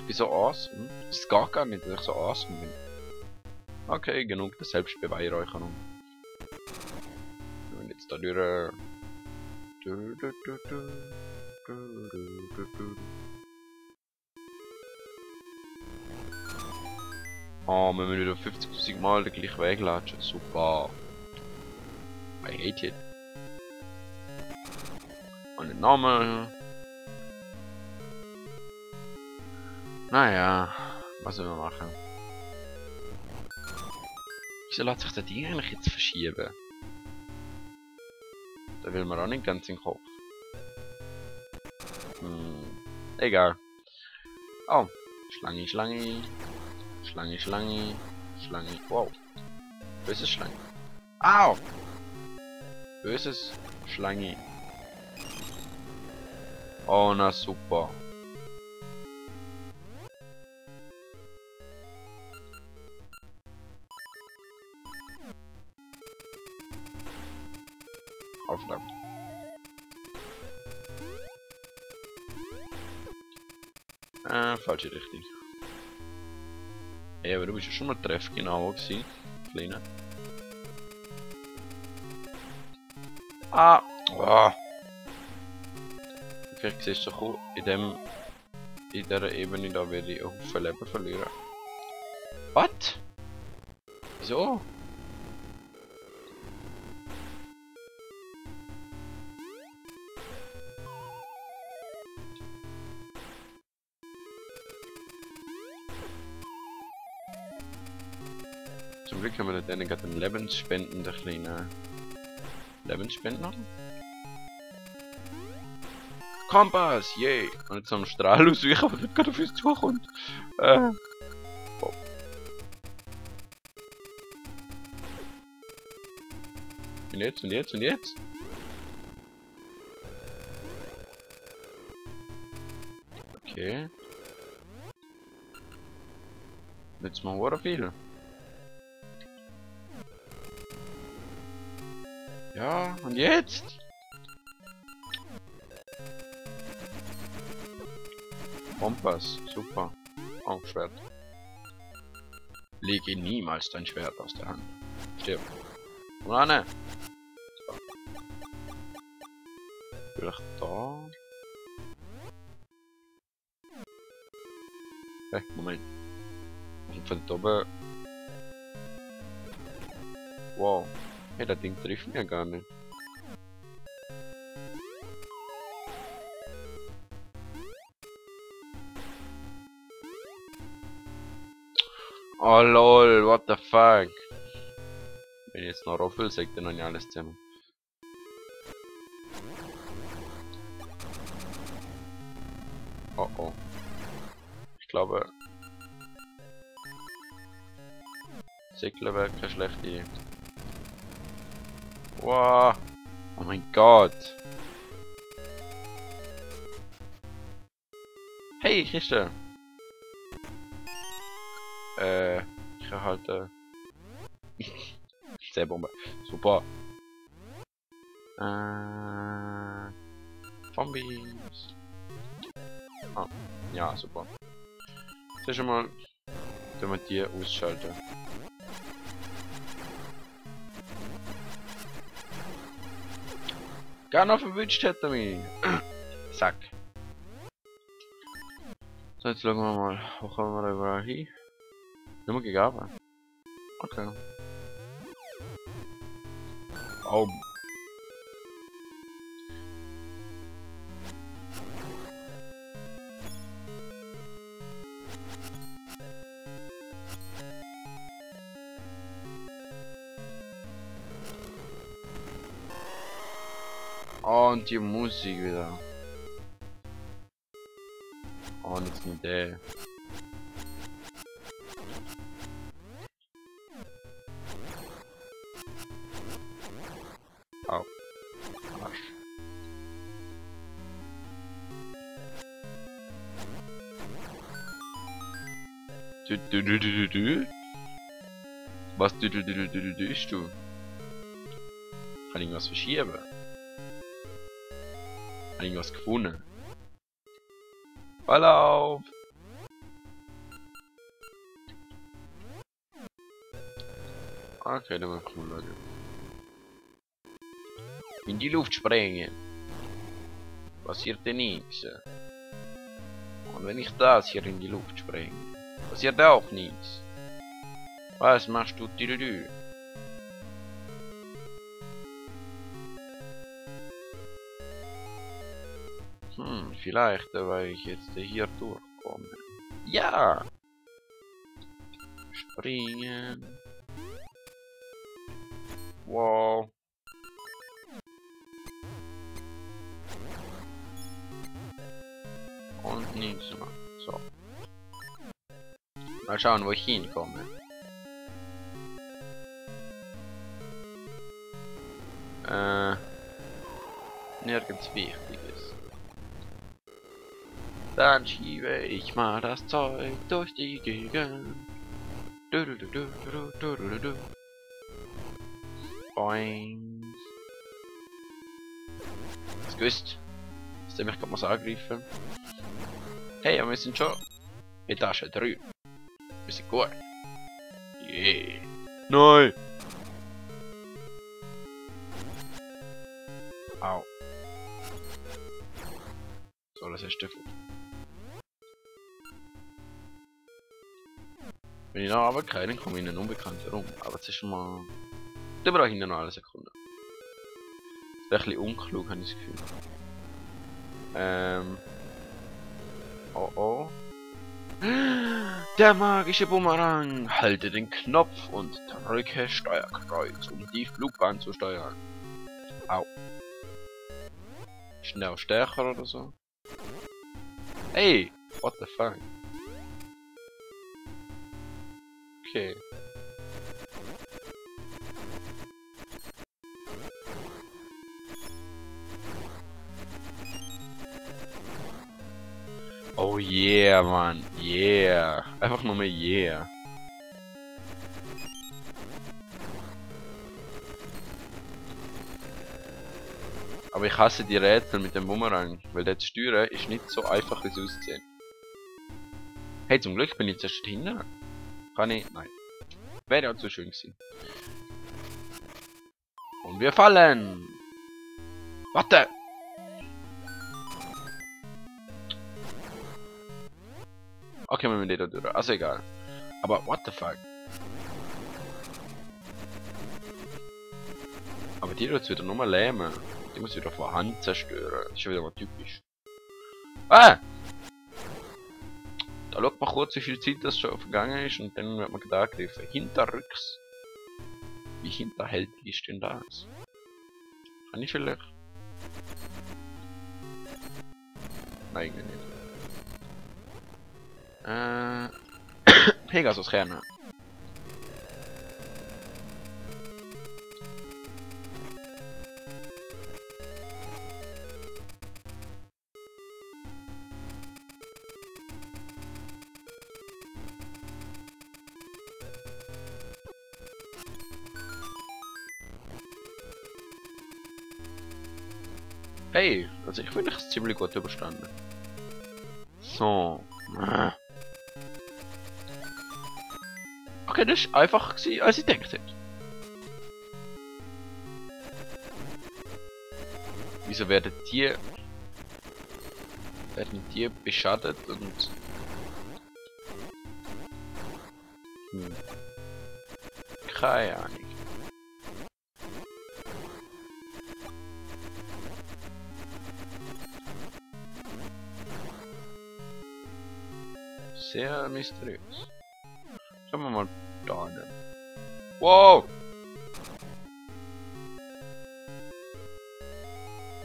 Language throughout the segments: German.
bin so awesome. Das geht gar nicht, dass ich so awesome bin. Okay, genug der Selbstbeweihräucherung. Und jetzt da durch. Oh, wir müssen wieder 50.000 Mal den gleichen Weg latschen. Super. I hate it. Und den Namen. Naja, was sollen wir machen? Wieso lässt sich das Ding eigentlich jetzt verschieben? Da will man auch nicht ganz in den Kopf. Egal. Oh, Schlange, Schlange. Schlange, Schlange. Schlange. Wow. Böses Schlange. Au! Böses Schlange. Oh, na super. Aufladen. Falsche Richtung. Hey, aber du bist ja schon mal treffgenau gewesen, Kleine. Ah! Oh. Vielleicht siehst du doch in dieser Ebene da werde ich einen Haufen Leben verlieren. Was? Wieso? Zum Glück haben wir denen gerade einen Lebensspenden, der kleine Lebensspender. Kompass, yay! Und jetzt am Strahl ausweichen, aber nicht gerade auf uns zukommt. Oh. Und jetzt, und jetzt, und jetzt? Okay. Jetzt machen wir viel. Ja, und jetzt? Kompass, super. Oh, Schwert. Lege niemals dein Schwert aus der Hand. Stirb. Komm ran. Vielleicht da. Hey, Moment. Und von da oben. Wow. Hey, das Ding trifft mir gar nicht. Oh lol, what the fuck? Wenn ich jetzt noch Roffel, sagt er noch nicht alles zusammen. Oh oh. Ich glaube... Säckler wäre keine schlechte Idee. Wow. Oh mein Gott. Hey, Christian. Ich kann halt Seebombe. Super. Zombies. Ah, ja, super. Zuerst einmal tun wir die ausschalten. Gar noch verwünscht hat er mich. Zack. So, jetzt schauen wir mal. Wo kommen wir da überall hin? Nur gegeben. Okay. Oh. Oh, und die Musik wieder. Oh, nichts mit der. Au. Arsch. Du. Was du ist du? Kann ich was verschieben? Kann ich was gefunden? Verlauf! Okay, dann mal cool. In die Luft springen. Passiert denn nichts. Und wenn ich das hier in die Luft springe, passiert auch nichts. Was machst du, Tüdelü? Vielleicht, weil ich jetzt hier durchkomme. Ja! Springen. Wow. Und nichts mehr. So. Mal schauen, wo ich hinkomme. Nirgends Wichtiges. Dann schiebe ich mal das Zeug durch die Gegend. Boing. Was gewusst? Hast du mich gerade mal angegriffen? Hey, aber wir sind schon Etage 3. Wir sind gut. Yeah. Nein! Au. So, das ist Stiefel. Wenn ich noch runtergehe, dann komme ich in einen unbekannten Raum. Aber jetzt ist schon mal... Da brauche ich noch eine Sekunde. Das ist ein bisschen unklug, habe ich das Gefühl. Oh oh. Der magische Bumerang. Halte den Knopf und drücke Steuerkreuz, um die Flugbahn zu steuern. Au. Schnell stärker oder so. Hey, what the fuck? Okay. Oh yeah, Mann. Yeah. Einfach nur mehr yeah. Aber ich hasse die Rätsel mit dem Bumerang, weil das Steuern ist nicht so einfach, wie es aussieht. Hey, zum Glück bin ich zuerst hinten. Kann ich? Nein. Wäre ja zu schön gewesen. Und wir fallen! Warte! Okay, wir müssen da durch. Also egal. Aber what the fuck? Aber die wird wieder nur lähmen. Die muss wieder von Hand zerstören. Das ist schon wieder mal typisch. Ah! Da schaut man kurz, wie viel Zeit das schon vergangen ist und dann wird man da angegriffen. Hinterrücks. Wie hinterhältig ist denn das? Kann ich vielleicht? Nein, nicht. Pegasus gerne. Hey, also ich finde es ziemlich gut überstanden. So. Okay, das ist einfacher gewesen, als ich gedacht hätte. Wieso werden die beschadet und... Keine Ahnung. Sehr mysteriös. Schauen wir mal da hin. Wow!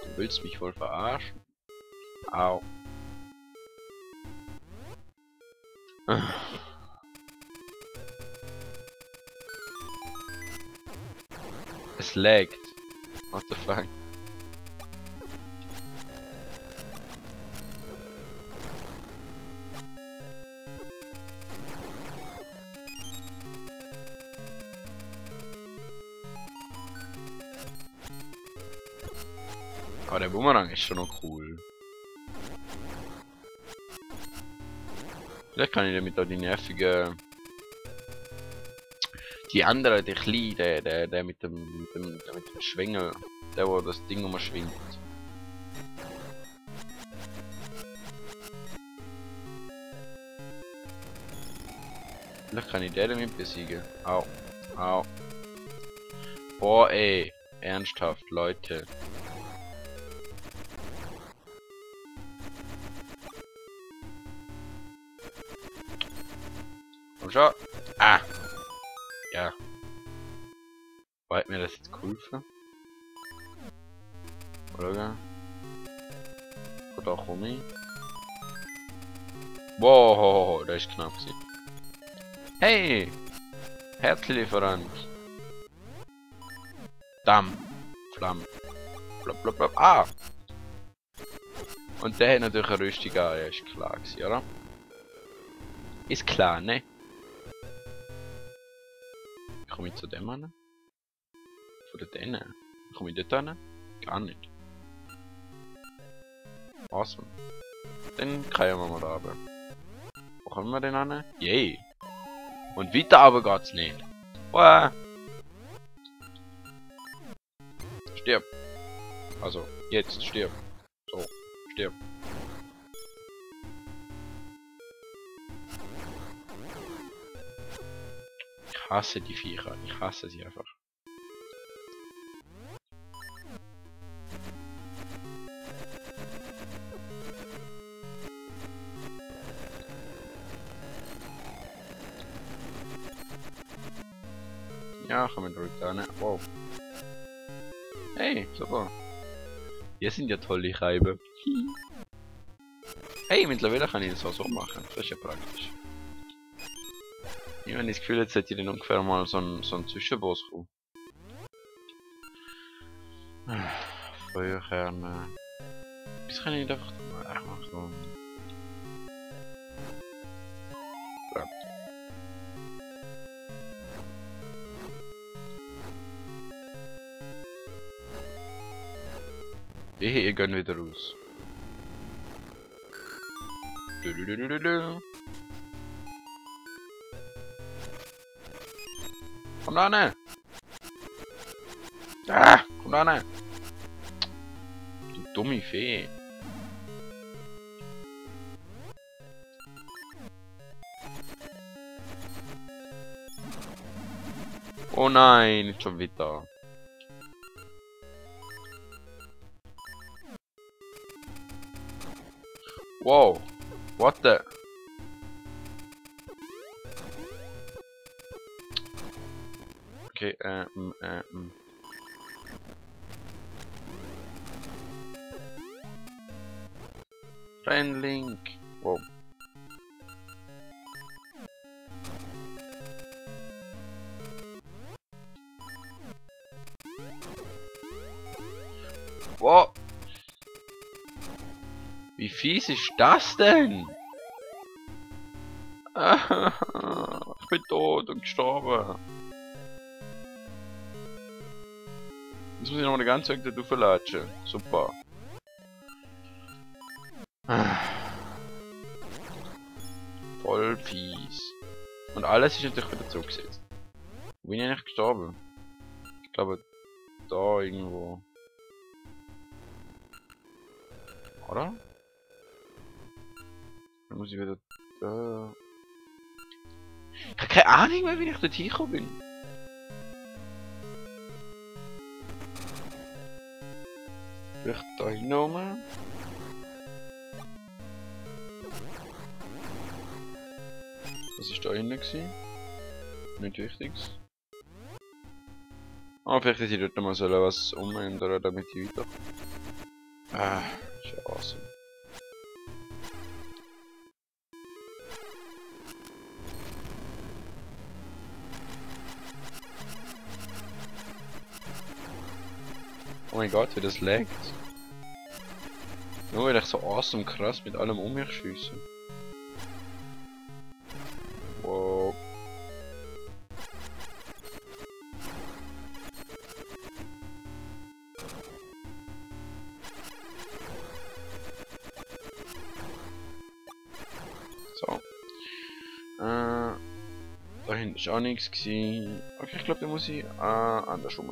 Du willst mich wohl verarschen? Au. Es laggt. What the fuck? Aber der Bumerang ist schon noch cool. Vielleicht kann ich damit auch die Die andere, der Kleine, der mit dem Schwengel. Der, wo das Ding umschwingt. Vielleicht kann ich den damit besiegen. Au. Au. Boah, ey. Ernsthaft, Leute. Komm schon. Ah. Ja. Hat mir das jetzt geholfen? Oder? Oder komm ich? Wow, das ist knapp. Hey! Herzlieferant! Damm! Flamm! Blub, blub, blub. Ah! Und der hat natürlich eine Rüstung an, ja, ist klar gewesen, oder? Ist klar, ne? Wie komme ich zu dem an? Von denen? Wie komme ich dort an? Gar nicht. Awesome. Dann kriegen wir mal runter. Wo kommen wir denn an? Yay! Und weiter aber geht's nicht. Uah. Stirb. Also, jetzt stirb. So, stirb. Ich hasse die Viecher. Ich hasse sie einfach. Ja, kann man direkt da, ne? Wow. Hey, super. Hier sind ja tolle Scheiben. Hey, mittlerweile kann ich das auch so machen. Das ist ja praktisch. Ich habe das Gefühl, jetzt hätte ich dann ungefähr mal so ein Zwischenboss kommen. Feuerkerne. Das kann ich nicht einfach machen. Wehe, ihr gönnt wieder raus. Komm da ne! Ah! Komm da ne! Du dumme Fee! Oh nein, nicht schon wieder. Wow, what the? Okay, Friend Link. Wow. Wow. Wie fies ist das denn? Ich bin tot und gestorben. Jetzt muss ich noch eine ganze Zeit da verlatschen. Super. Voll fies. Und alles ist natürlich wieder zurückgesetzt. Wo bin ich eigentlich gestorben? Ich glaube, da irgendwo. Oder? Dann muss ich wieder da. Ich habe keine Ahnung mehr, wie ich dort hingekommen bin. Vielleicht da hinten. Was ist da hinten gewesen? Nicht wichtig. Ah, vielleicht hätte ich dort mal so was umändern, damit ich weiter. Ah, ist ja awesome. Oh mein Gott, wie das laggt. Nur weil ich so awesome krass mit allem um mich schieße. Wow. So. Da hinten ist auch nichts gewesen. Okay, ich glaube, da muss ich andersrum.